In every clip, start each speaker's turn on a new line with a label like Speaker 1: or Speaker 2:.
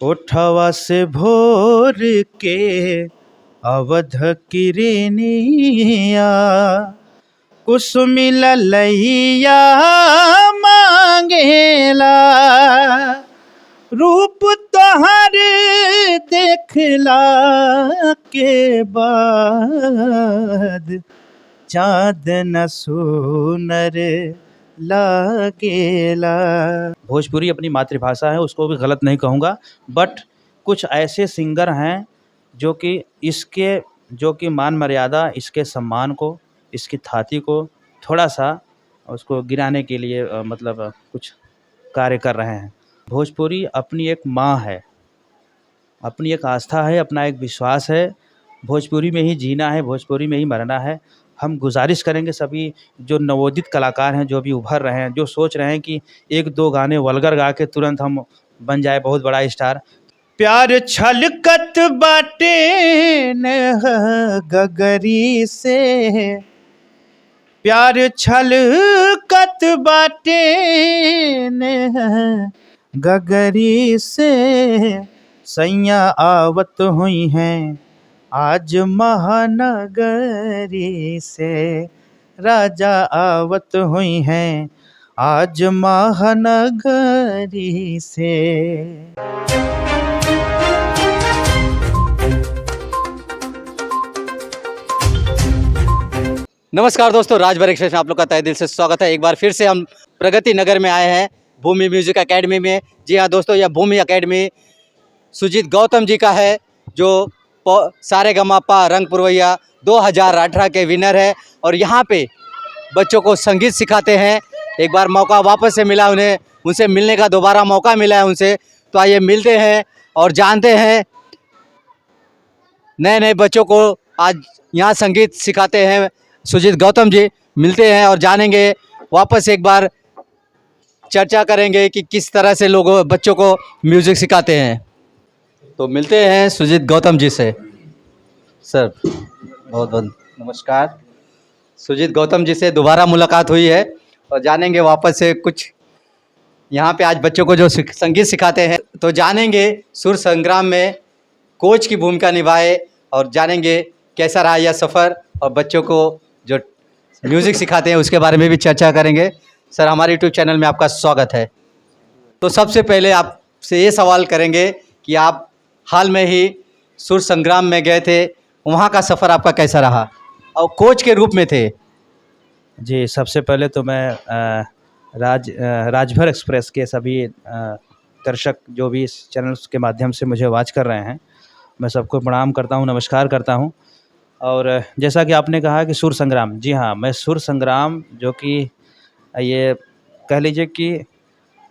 Speaker 1: ओठवा से भोर के अवध किरनिया, कुसुमी ललैया मांगेला। रूप तोहर देखला के बाद चाँद न सुनर लागेला। भोजपुरी अपनी मातृभाषा है, उसको भी गलत नहीं कहूँगा, बट कुछ ऐसे सिंगर हैं जो कि मान मर्यादा, इसके सम्मान को, इसकी थाती को थोड़ा सा उसको गिराने के लिए कुछ कार्य कर रहे हैं। भोजपुरी अपनी एक माँ है, अपनी एक आस्था है, अपना एक विश्वास है। भोजपुरी में ही जीना है, भोजपुरी में ही मरना है। हम गुजारिश करेंगे सभी जो नवोदित कलाकार हैं, जो भी उभर रहे हैं, जो सोच रहे हैं कि एक दो गाने वल्गर गा के तुरंत हम बन जाए बहुत बड़ा स्टार। प्यार छलकत बाटे न गगरी से, प्यार छलकत बाटे न गगरी से। सैया आवत हुई हैं आज महानगरी से, राजा आवत हुई हैं आज महानगरी से।
Speaker 2: नमस्कार दोस्तों, राजभर एक्सप्रेस में आप लोग का तहे दिल से स्वागत है। एक बार फिर से हम प्रगति नगर में आए हैं, भूमि म्यूजिक एकेडमी में। जी हाँ दोस्तों, यह भूमि एकेडमी सुजीत गौतम जी का है, जो सारेगामापा रंग पुरवैया 2018 के विनर है और यहाँ पे बच्चों को संगीत सिखाते हैं। एक बार मौका वापस से मिला उन्हें, उनसे मिलने का दोबारा मौका मिला है उनसे, तो आइए मिलते हैं और जानते हैं। नए नए बच्चों को आज यहाँ संगीत सिखाते हैं सुजीत गौतम जी। मिलते हैं और जानेंगे, वापस एक बार चर्चा करेंगे कि किस तरह से लोग बच्चों को म्यूज़िक सिखाते हैं। तो मिलते हैं सुजीत गौतम जी से। सर बहुत बहुत नमस्कार। सुजीत गौतम जी से दोबारा मुलाकात हुई है और जानेंगे वापस से कुछ यहाँ पे आज बच्चों को जो संगीत सिखाते हैं, तो जानेंगे सुर संग्राम में कोच की भूमिका निभाए और जानेंगे कैसा रहा यह सफ़र, और बच्चों को जो म्यूज़िक सिखाते हैं उसके बारे में भी चर्चा करेंगे। सर, हमारे यूट्यूब चैनल में आपका स्वागत है। तो सबसे पहले आपसे ये सवाल करेंगे कि आप हाल में ही सुर संग्राम में गए थे, वहाँ का सफ़र आपका कैसा रहा और कोच के रूप में थे?
Speaker 1: जी, सबसे पहले तो मैं राजभर एक्सप्रेस के सभी दर्शक जो भी इस चैनल के माध्यम से मुझे वॉच कर रहे हैं, मैं सबको प्रणाम करता हूँ, नमस्कार करता हूँ। और जैसा कि आपने कहा कि सुर संग्राम, जी हाँ, मैं सुर संग्राम जो कि ये कह लीजिए कि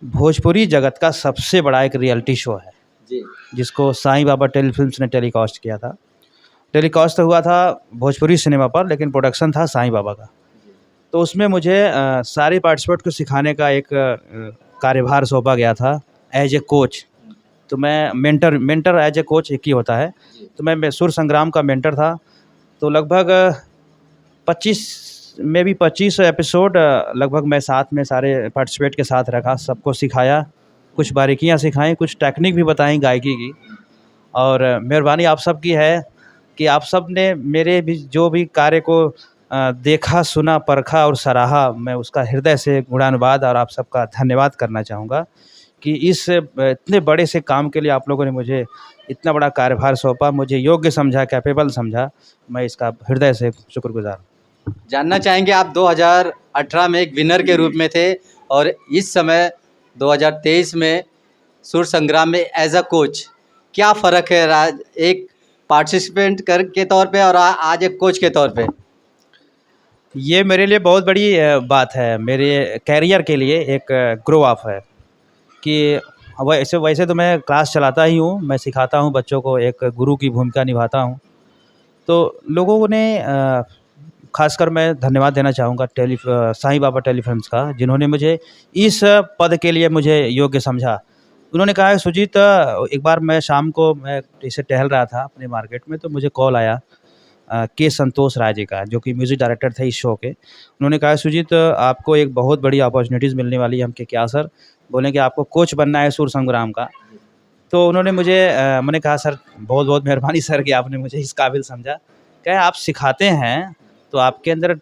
Speaker 1: भोजपुरी जगत का सबसे बड़ा एक रियलिटी शो है
Speaker 2: जी,
Speaker 1: जिसको साईं बाबा टेलीफिल्म्स ने टेलीकास्ट किया था। टेलीकास्ट तो हुआ था भोजपुरी सिनेमा पर, लेकिन प्रोडक्शन था साईं बाबा का। तो उसमें मुझे सारे पार्टिसिपेंट को सिखाने का एक कार्यभार सौंपा गया था एज ए कोच। तो मैं मेंटर एज ए कोच एक ही होता है, तो मैं सुर संग्राम का मेंटर था। तो लगभग 25 एपिसोड लगभग मैं साथ में सारे पार्टिसिपेंट के साथ रखा, सबको सिखाया, कुछ बारीकियां सिखाई, कुछ टेक्निक भी बताई गायकी की। और मेहरबानी आप सब की है कि आप सब ने मेरे भी जो भी कार्य को देखा, सुना, परखा और सराहा। मैं उसका हृदय से गुणानुवाद और आप सबका धन्यवाद करना चाहूँगा कि इस इतने बड़े से काम के लिए आप लोगों ने मुझे इतना बड़ा कार्यभार सौंपा, मुझे योग्य समझा, कैपेबल समझा। मैं इसका हृदय से शुक्रगुजार।
Speaker 2: जानना चाहेंगे, आप 2018 में एक विनर के रूप में थे और इस समय 2023 में सुर संग्राम में एज अ कोच, क्या फ़र्क है एक पार्टिसिपेंट के तौर पे और आज एक कोच के तौर पे?
Speaker 1: ये मेरे लिए बहुत बड़ी बात है, मेरे कैरियर के लिए एक ग्रो अप है कि वैसे तो मैं क्लास चलाता ही हूँ, मैं सिखाता हूँ बच्चों को, एक गुरु की भूमिका निभाता हूँ। तो लोगों ने खासकर मैं धन्यवाद देना चाहूँगा साईं बाबा टेलीफिल्म्स का, जिन्होंने मुझे इस पद के लिए मुझे योग्य समझा। उन्होंने कहा, सुजीत, एक बार मैं शाम को मैं ऐसे टहल रहा था अपने मार्केट में, तो मुझे कॉल आया के संतोष राय जी का, जो कि म्यूज़िक डायरेक्टर थे इस शो के। उन्होंने कहा, सुजीत, आपको एक बहुत बड़ी अपॉर्चुनिटीज़ मिलने वाली है। हम के क्या सर? बोले कि आपको कोच बनना है सुर संग्राम का। तो उन्होंने मुझे मैंने कहा सर बहुत बहुत मेहरबानी सर कि आपने मुझे इस काबिल समझा। कहे आप सिखाते हैं तो आपके अंदर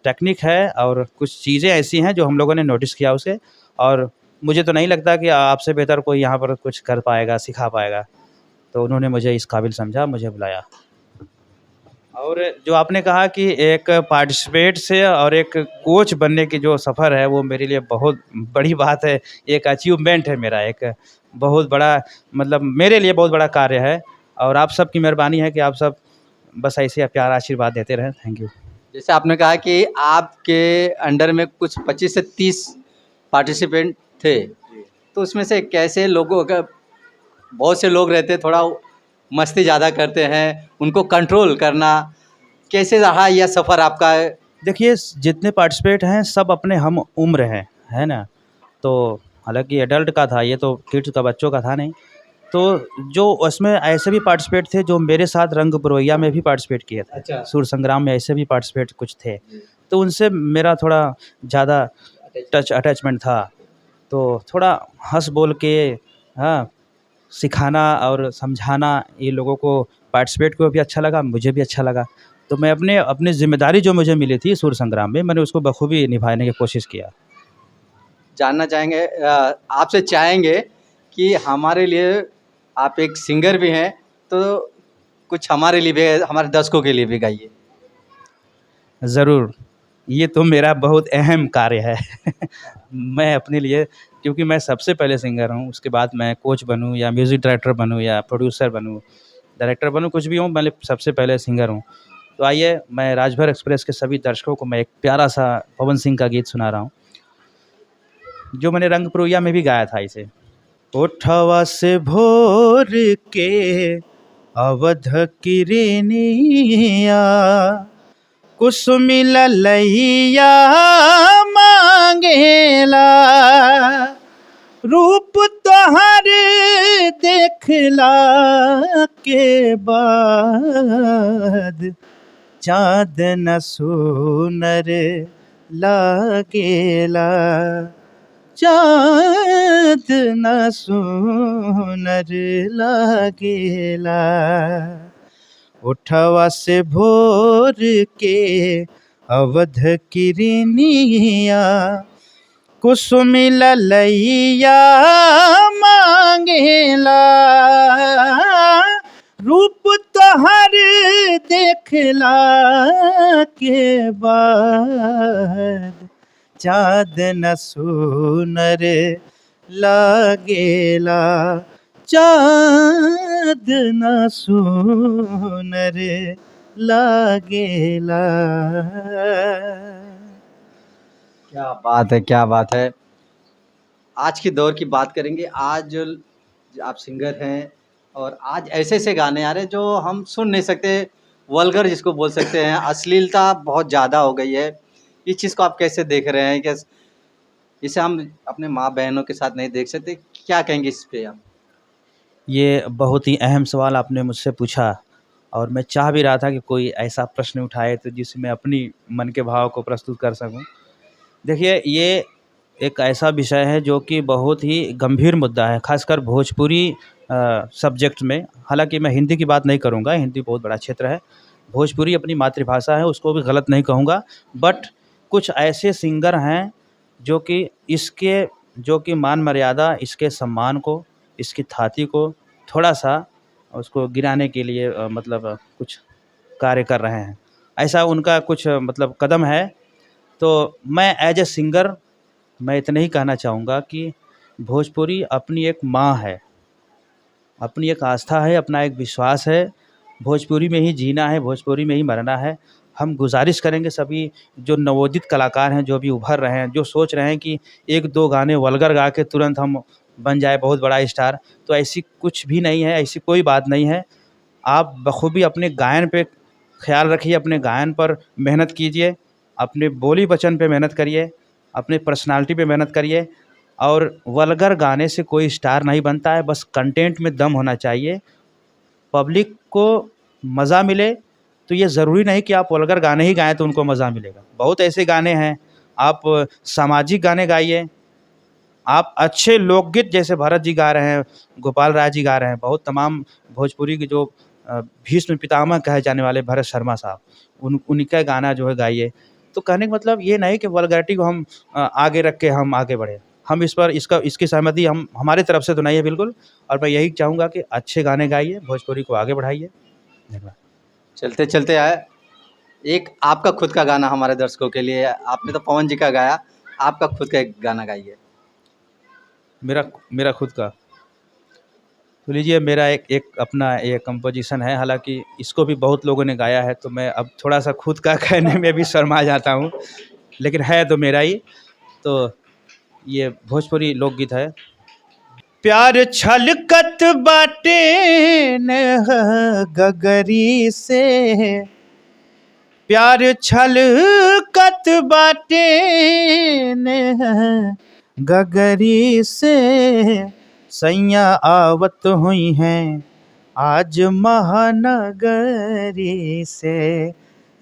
Speaker 1: टेक्निक है और कुछ चीज़ें ऐसी हैं जो हम लोगों ने नोटिस किया उसे, और मुझे तो नहीं लगता कि आपसे बेहतर कोई यहाँ पर कुछ कर पाएगा, सिखा पाएगा। तो उन्होंने मुझे इस काबिल समझा, मुझे बुलाया। और जो आपने कहा कि एक पार्टिसिपेट से और एक कोच बनने की जो सफ़र है वो मेरे लिए बहुत बड़ी बात है, एक अचीवमेंट है मेरा, एक बहुत बड़ा मतलब मेरे लिए बहुत बड़ा कार्य है। और आप सबकी मेहरबानी है कि आप सब बस ऐसे प्यार आशीर्वाद देते रहें। Thank you.
Speaker 2: जैसे आपने कहा कि आपके अंडर में कुछ 25 से 30 पार्टिसिपेंट थे, तो उसमें से कैसे लोगों का, बहुत से लोग रहते थोड़ा मस्ती ज़्यादा करते हैं, उनको कंट्रोल करना, कैसे रहा यह सफ़र आपका?
Speaker 1: देखिए जितने पार्टिसिपेट हैं सब अपने हम उम्र हैं, है ना? तो हालांकि एडल्ट का था ये, तो किड्स का, बच्चों का था नहीं। तो जो उसमें ऐसे भी पार्टिसिपेट थे जो मेरे साथ रंग पुरवैया में भी पार्टिसिपेट किए थे।
Speaker 2: अच्छा।
Speaker 1: सूर संग्राम में ऐसे भी पार्टिसिपेट कुछ थे। तो उनसे मेरा थोड़ा ज़्यादा अटैचमेंट था। तो थोड़ा हँस बोल के, हाँ, सिखाना और समझाना ये लोगों को, पार्टिसिपेट को भी अच्छा लगा, मुझे भी अच्छा लगा। तो मैं अपनी ज़िम्मेदारी जो मुझे मिली थी सूर संग्राम में, मैंने उसको बखूबी निभाने की कोशिश किया।
Speaker 2: जानना चाहेंगे, आपसे चाहेंगे कि हमारे लिए, आप एक सिंगर भी हैं, तो कुछ हमारे लिए भी, हमारे दर्शकों के लिए भी गाइए।
Speaker 1: ज़रूर, ये तो मेरा बहुत अहम कार्य है। मैं अपने लिए, क्योंकि मैं सबसे पहले सिंगर हूँ, उसके बाद मैं कोच बनूँ या म्यूज़िक डायरेक्टर बनूँ या प्रोड्यूसर बनूँ, डायरेक्टर बनूँ, कुछ भी हूँ, मैं सबसे पहले सिंगर हूँ। तो आइए मैं राजभर एक्सप्रेस के सभी दर्शकों को मैं एक प्यारा-सा पवन सिंह का गीत सुना रहा हूँ, जो मैंने रंग पुरवैया में भी गाया था इसे। ओठवा से भोर के अवध किरनिया, कुसुमी ललैया मांगेला, रूप तोहर देखला के बाद चाँद न सुनर लागेला, चाँद न सुनर लागेला। उठवा से भोर के अवध किरनिया, कुसुमी ललैया मांगेला, रूप तोहर देखला के बाद चाँद न सुनर लागेला, चाँद न सुनर लागेला।
Speaker 2: क्या बात है, क्या बात है। आज के दौर की बात करेंगे। आज जो आप सिंगर हैं और आज ऐसे-ऐसे गाने आ रहे हैं जो हम सुन नहीं सकते, वल्गर जिसको बोल सकते हैं, अश्लीलता बहुत ज़्यादा हो गई है। इस चीज़ को आप कैसे देख रहे हैं? क्या इसे हम अपने माँ-बहनों के साथ नहीं देख सकते? क्या कहेंगे इस पे आप?
Speaker 1: ये बहुत ही अहम सवाल आपने मुझसे पूछा, और मैं चाह भी रहा था कि कोई ऐसा प्रश्न उठाए तो जिसमें अपनी मन के भाव को प्रस्तुत कर सकूं। देखिए ये एक ऐसा विषय है जो कि बहुत ही गंभीर मुद्दा है, खासकर भोजपुरी सब्जेक्ट में। हालांकि मैं हिंदी की बात नहीं करूंगा, हिंदी बहुत बड़ा क्षेत्र है, भोजपुरी अपनी मातृभाषा है, उसको भी गलत नहीं कहूँगा। बट कुछ ऐसे सिंगर हैं जो कि इसके, जो कि मान मर्यादा, इसके सम्मान को, इसकी थाती को थोड़ा सा उसको गिराने के लिए मतलब कुछ कार्य कर रहे हैं। ऐसा उनका कुछ मतलब कदम है। तो मैं एज ए सिंगर मैं इतना ही कहना चाहूँगा कि भोजपुरी अपनी एक माँ है, अपनी एक आस्था है, अपना एक विश्वास है। भोजपुरी में ही जीना है, भोजपुरी में ही मरना है। हम गुज़ारिश करेंगे सभी जो नवोदित कलाकार हैं, जो भी उभर रहे हैं, जो सोच रहे हैं कि 1-2 गाने वल्गर गा के तुरंत हम बन जाए बहुत बड़ा स्टार, तो ऐसी कुछ भी नहीं है, ऐसी कोई बात नहीं है। आप बखूबी अपने गायन पे ख़्याल रखिए, अपने गायन पर मेहनत कीजिए, अपने बोली वचन पे मेहनत करिए, अपनी पर्सनैलिटी पे मेहनत करिए। और वल्गर गाने से कोई स्टार नहीं बनता है, बस कंटेंट में दम होना चाहिए। पब्लिक को मज़ा मिले, तो ये ज़रूरी नहीं कि आप वल्गर गाने ही गाएँ तो उनको मज़ा मिलेगा। बहुत ऐसे गाने हैं, आप सामाजिक गाने गाइए, आप अच्छे लोकगीत जैसे भरत जी गा रहे हैं, गोपाल राय जी गा रहे हैं, बहुत तमाम भोजपुरी के जो भीष्म पितामह कहे जाने वाले भरत शर्मा साहब, उनका गाना जो है गाइए। तो कहने का मतलब ये नहीं कि वल्गैरिटी को हम आगे रख के हम आगे बढ़े। हम इस पर इसकी सहमति हम हमारी तरफ से तो नहीं है बिल्कुल, और मैं यही चाहूँगा कि अच्छे गाने गाइए, भोजपुरी को आगे बढ़ाइए। धन्यवाद।
Speaker 2: चलते चलते आए एक आपका खुद का गाना हमारे दर्शकों के लिए, आपने तो पवन जी का गाया, आपका खुद का एक गाना गाइए।
Speaker 1: मेरा खुद का, तो लीजिए मेरा एक अपना ये कंपोजिशन है, हालाँकि इसको भी बहुत लोगों ने गाया है, तो मैं अब थोड़ा-सा खुद का कहने में भी शर्मा जाता हूँ, लेकिन है तो मेरा ही। तो ये भोजपुरी लोकगीत है। प्यार छलकत बाटे नेह गगरी से, प्यार छलकत बाटे नेह गगरी से, सैया आवत हुई हैं आज महानगरी से,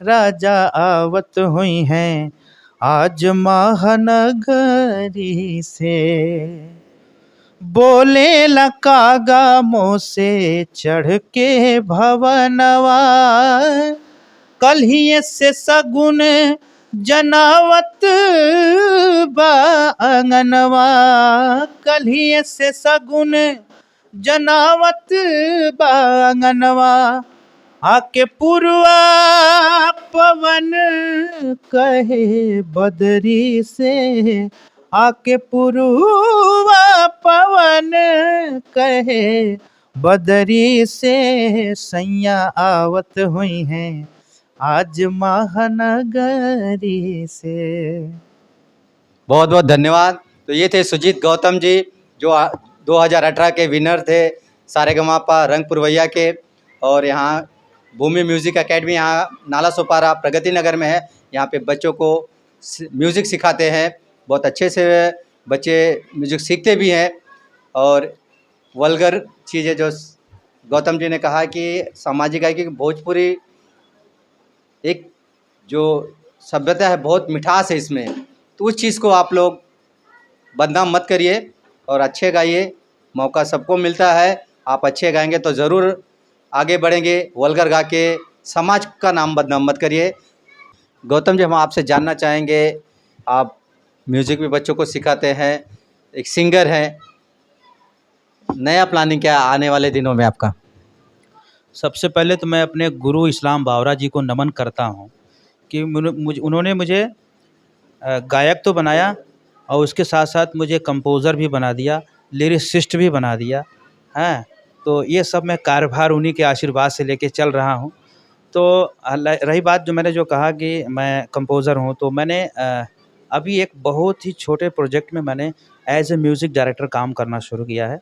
Speaker 1: राजा आवत हुई हैं आज महानगरी से। बोले लकागा मुँह से चढ़ के भवनवा, कल्हिए से सगुन जनावत बा अंगनवा, कल्हिए से सगुन जनावत बा अंगनवा, आके पुरवा पवन कहे बदरी से, आके पुरवा पवन कहे बदरी से, सैया आवत हुई हैं आज महानगरी से।
Speaker 2: बहुत बहुत धन्यवाद। तो ये थे सुजीत गौतम जी, जो 2018 के विनर थे सारेगामापा रंग पुरवैया के, और यहाँ भूमि म्यूज़िक एकेडमी यहाँ नाला सोपारा प्रगति नगर में है। यहाँ पे बच्चों को म्यूज़िक सिखाते हैं, बहुत अच्छे से बच्चे म्यूज़िक सीखते भी हैं। और वल्गर चीज़ें जो गौतम जी ने कहा कि सामाजिक है कि भोजपुरी एक जो सभ्यता है, बहुत मिठास है इसमें, तो उस चीज़ को आप लोग बदनाम मत करिए और अच्छे गाइए। मौका सबको मिलता है, आप अच्छे गाएंगे तो ज़रूर आगे बढ़ेंगे। वल्गर गा के समाज का नाम बदनाम मत करिए। गौतम जी, हम आपसे जानना चाहेंगे, आप म्यूज़िक भी बच्चों को सिखाते हैं, एक सिंगर हैं, नया प्लानिंग क्या है आने वाले दिनों में आपका?
Speaker 1: सबसे पहले तो मैं अपने गुरु इस्लाम बावरा जी को नमन करता हूँ कि उन्होंने मुझे गायक तो बनाया और उसके साथ साथ मुझे कंपोज़र भी बना दिया, लिरिसिस्ट भी बना दिया हैं। तो ये सब मैं कार्यभार उन्हीं के आशीर्वाद से लेके चल रहा हूँ। तो रही बात जो मैंने जो कहा कि मैं कंपोज़र हूँ, तो मैंने अभी एक बहुत ही छोटे प्रोजेक्ट में मैंने एज़ ए म्यूज़िक डायरेक्टर काम करना शुरू किया है।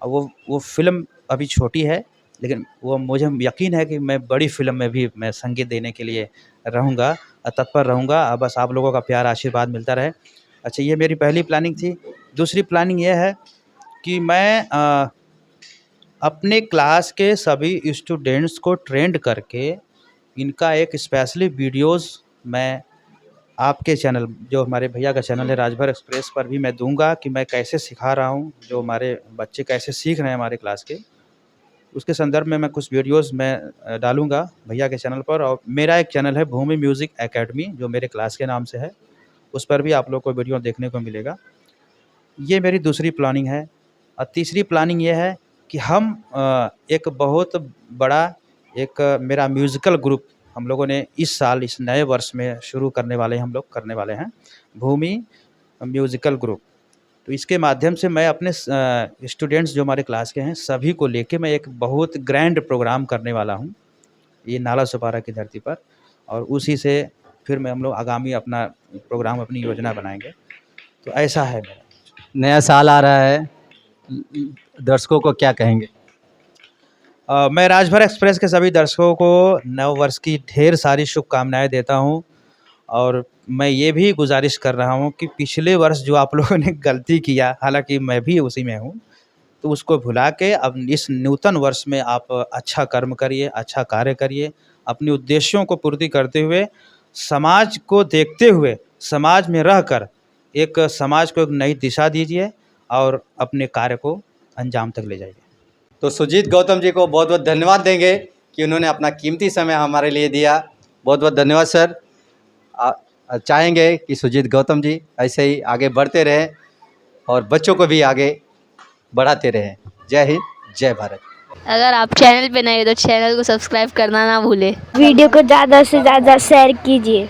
Speaker 1: वो फ़िल्म अभी छोटी है, लेकिन वो मुझे यकीन है कि मैं बड़ी फ़िल्म में भी मैं संगीत देने के लिए रहूँगा, तत्पर रहूँगा। बस आप लोगों का प्यार आशीर्वाद मिलता रहे। अच्छा, ये मेरी पहली प्लानिंग थी। दूसरी प्लानिंग ये है कि मैं अपने क्लास के सभी स्टूडेंट्स को ट्रेंड करके इनका एक स्पेशली वीडियोज़ मैं आपके चैनल, जो हमारे भैया का चैनल है राजभर एक्सप्रेस, पर भी मैं दूँगा कि मैं कैसे सिखा रहा हूँ, जो हमारे बच्चे कैसे सीख रहे हैं हमारे क्लास के। उसके संदर्भ में मैं कुछ वीडियोज़ मैं डालूँगा भैया के चैनल पर। और मेरा एक चैनल है भूमि म्यूज़िक एकेडमी, जो मेरे क्लास के नाम से है, उस पर भी आप लोग को वीडियो देखने को मिलेगा। ये मेरी दूसरी प्लानिंग है। और तीसरी प्लानिंग ये है कि हम एक बहुत बड़ा एक मेरा म्यूज़िकल ग्रुप हम लोगों ने इस साल, इस नए वर्ष में शुरू करने वाले हैं, हम लोग करने वाले हैं भूमि म्यूज़िकल ग्रुप। तो इसके माध्यम से मैं अपने स्टूडेंट्स जो हमारे क्लास के हैं सभी को लेके मैं एक बहुत ग्रैंड प्रोग्राम करने वाला हूँ, ये नाला सोपारा की धरती पर। और उसी से फिर हम लोग आगामी अपना प्रोग्राम, अपनी योजना बनाएंगे। तो ऐसा है मेरा।
Speaker 2: नया साल आ रहा है, दर्शकों को क्या कहेंगे?
Speaker 1: मैं राजभर एक्सप्रेस के सभी दर्शकों को नव वर्ष की ढेर सारी शुभकामनाएं देता हूं। और मैं ये भी गुजारिश कर रहा हूं कि पिछले वर्ष जो आप लोगों ने गलती किया, हालांकि मैं भी उसी में हूं, तो उसको भुला के अब इस नूतन वर्ष में आप अच्छा कर्म करिए, अच्छा कार्य करिए, अपने उद्देश्यों को पूर्ति करते हुए, समाज को देखते हुए, समाज में रहकर एक समाज को एक नई दिशा दीजिए और अपने कार्य को अंजाम तक ले जाइए।
Speaker 2: तो सुजीत गौतम जी को बहुत बहुत धन्यवाद देंगे कि उन्होंने अपना कीमती समय हमारे लिए दिया। बहुत बहुत धन्यवाद सर। चाहेंगे कि सुजीत गौतम जी ऐसे ही आगे बढ़ते रहें और बच्चों को भी आगे बढ़ाते रहें। जय हिंद, जय भारत।
Speaker 3: अगर आप चैनल पे नए हो तो चैनल को सब्सक्राइब करना ना भूलें।
Speaker 4: वीडियो को ज़्यादा से ज़्यादा शेयर कीजिए।